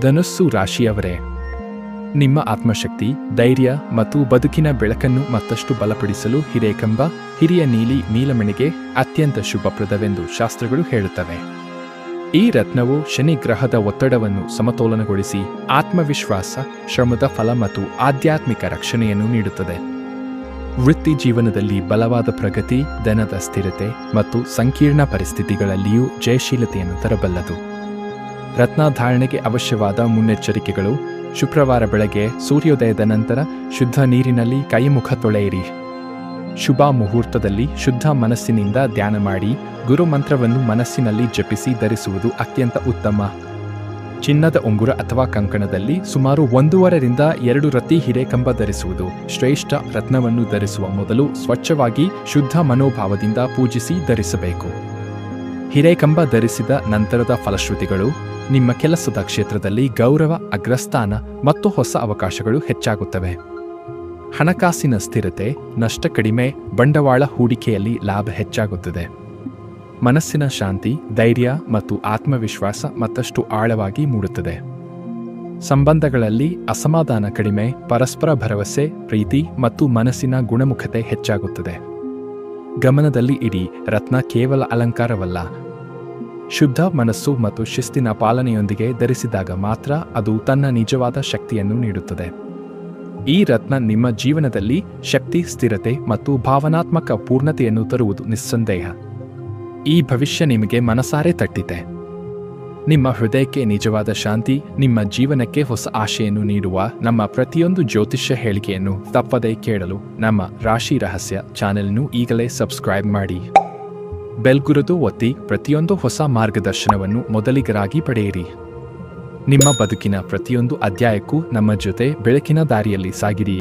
ಧನುಸ್ಸು ರಾಶಿಯವರೇ, ನಿಮ್ಮ ಆತ್ಮಶಕ್ತಿ, ಧೈರ್ಯ ಮತ್ತು ಬದುಕಿನ ಬೆಳಕನ್ನು ಮತ್ತಷ್ಟು ಬಲಪಡಿಸಲು ಹಿರೇಕಂಬ ಹಿರಿಯ ನೀಲಿ ನೀಲಮಣಿಗೆ ಅತ್ಯಂತ ಶುಭಪ್ರದವೆಂದು ಶಾಸ್ತ್ರಗಳು ಹೇಳುತ್ತವೆ. ಈ ರತ್ನವು ಶನಿ ಗ್ರಹದ ಒತ್ತಡವನ್ನು ಸಮತೋಲನಗೊಳಿಸಿ ಆತ್ಮವಿಶ್ವಾಸ, ಶ್ರಮದ ಫಲ ಮತ್ತು ಆಧ್ಯಾತ್ಮಿಕ ರಕ್ಷಣೆಯನ್ನು ನೀಡುತ್ತದೆ. ವೃತ್ತಿ ಜೀವನದಲ್ಲಿ ಬಲವಾದ ಪ್ರಗತಿ, ಧನದ ಸ್ಥಿರತೆ ಮತ್ತು ಸಂಕೀರ್ಣ ಪರಿಸ್ಥಿತಿಗಳಲ್ಲಿಯೂ ಜಯಶೀಲತೆಯನ್ನು ತರಬಲ್ಲದು. ರತ್ನಧಾರಣೆಗೆ ಅವಶ್ಯವಾದ ಮುನ್ನೆಚ್ಚರಿಕೆಗಳು: ಶುಕ್ರವಾರ ಬೆಳಗ್ಗೆ ಸೂರ್ಯೋದಯದ ನಂತರ ಶುದ್ಧ ನೀರಿನಲ್ಲಿ ಕೈಮುಖ ತೊಳೆಯಿರಿ. ಶುಭ ಮುಹೂರ್ತದಲ್ಲಿ ಶುದ್ಧ ಮನಸ್ಸಿನಿಂದ ಧ್ಯಾನ ಮಾಡಿ ಗುರುಮಂತ್ರವನ್ನು ಮನಸ್ಸಿನಲ್ಲಿ ಜಪಿಸಿ ಧರಿಸುವುದು ಅತ್ಯಂತ ಉತ್ತಮ. ಚಿನ್ನದ ಉಂಗುರ ಅಥವಾ ಕಂಕಣದಲ್ಲಿ ಸುಮಾರು 1.5 ರಿಂದ 2 ರತಿ ಹಿರೇಕಂಬ ಧರಿಸುವುದು ಶ್ರೇಷ್ಠ. ರತ್ನವನ್ನು ಧರಿಸುವ ಮೊದಲು ಸ್ವಚ್ಛವಾಗಿ ಶುದ್ಧ ಮನೋಭಾವದಿಂದ ಪೂಜಿಸಿ ಧರಿಸಬೇಕು. ಹಿರೇಕಂಬ ಧರಿಸಿದ ನಂತರದ ಫಲಶ್ರುತಿಗಳು: ನಿಮ್ಮ ಕೆಲಸದ ಕ್ಷೇತ್ರದಲ್ಲಿ ಗೌರವ, ಅಗ್ರಸ್ಥಾನ ಮತ್ತು ಹೊಸ ಅವಕಾಶಗಳು ಹೆಚ್ಚಾಗುತ್ತವೆ. ಹಣಕಾಸಿನ ಸ್ಥಿರತೆ, ನಷ್ಟ ಕಡಿಮೆ, ಬಂಡವಾಳ ಹೂಡಿಕೆಯಲ್ಲಿ ಲಾಭ ಹೆಚ್ಚಾಗುತ್ತದೆ. ಮನಸ್ಸಿನ ಶಾಂತಿ, ಧೈರ್ಯ ಮತ್ತು ಆತ್ಮವಿಶ್ವಾಸ ಮತ್ತಷ್ಟು ಆಳವಾಗಿ ಮೂಡುತ್ತದೆ. ಸಂಬಂಧಗಳಲ್ಲಿ ಅಸಮಾಧಾನ ಕಡಿಮೆ, ಪರಸ್ಪರ ಭರವಸೆ, ಪ್ರೀತಿ ಮತ್ತು ಮನಸ್ಸಿನ ಗುಣಮುಖತೆ ಹೆಚ್ಚಾಗುತ್ತದೆ. ಗಮನದಲ್ಲಿ ಇಡಿ, ರತ್ನ ಕೇವಲ ಅಲಂಕಾರವಲ್ಲ. ಶುದ್ಧ ಮನಸ್ಸು ಮತ್ತು ಶಿಸ್ತಿನ ಪಾಲನೆಯೊಂದಿಗೆ ಧರಿಸಿದಾಗ ಮಾತ್ರ ಅದು ತನ್ನ ನಿಜವಾದ ಶಕ್ತಿಯನ್ನು ನೀಡುತ್ತದೆ. ಈ ರತ್ನ ನಿಮ್ಮ ಜೀವನದಲ್ಲಿ ಶಕ್ತಿ, ಸ್ಥಿರತೆ ಮತ್ತು ಭಾವನಾತ್ಮಕ ಪೂರ್ಣತೆಯನ್ನು ತರುವುದು ನಿಸ್ಸಂದೇಹ. ಈ ಭವಿಷ್ಯ ನಿಮಗೆ ಮನಸಾರೆ ತಟ್ಟಿದೆ. ನಿಮ್ಮ ಹೃದಯಕ್ಕೆ ನಿಜವಾದ ಶಾಂತಿ, ನಿಮ್ಮ ಜೀವನಕ್ಕೆ ಹೊಸ ಆಶೆಯನ್ನು ನೀಡುವ ನಮ್ಮ ಪ್ರತಿಯೊಂದು ಜ್ಯೋತಿಷ್ಯ ಹೇಳಿಕೆಯನ್ನು ತಪ್ಪದೇ ಕೇಳಲು ನಮ್ಮ ರಾಶಿ ರಹಸ್ಯ ಚಾನೆಲ್ನು ಈಗಲೇ ಸಬ್ಸ್ಕ್ರೈಬ್ ಮಾಡಿ. ಬೆಲ್ ಗುರುತು ಒತ್ತಿ ಪ್ರತಿಯೊಂದು ಹೊಸ ಮಾರ್ಗದರ್ಶನವನ್ನು ಮೊದಲಿಗರಾಗಿ ಪಡೆಯಿರಿ. ನಿಮ್ಮ ಬದುಕಿನ ಪ್ರತಿಯೊಂದು ಅಧ್ಯಾಯಕ್ಕೂ ನಮ್ಮ ಜೊತೆ ಬೆಳಕಿನ ದಾರಿಯಲ್ಲಿ ಸಾಗಿರಿ.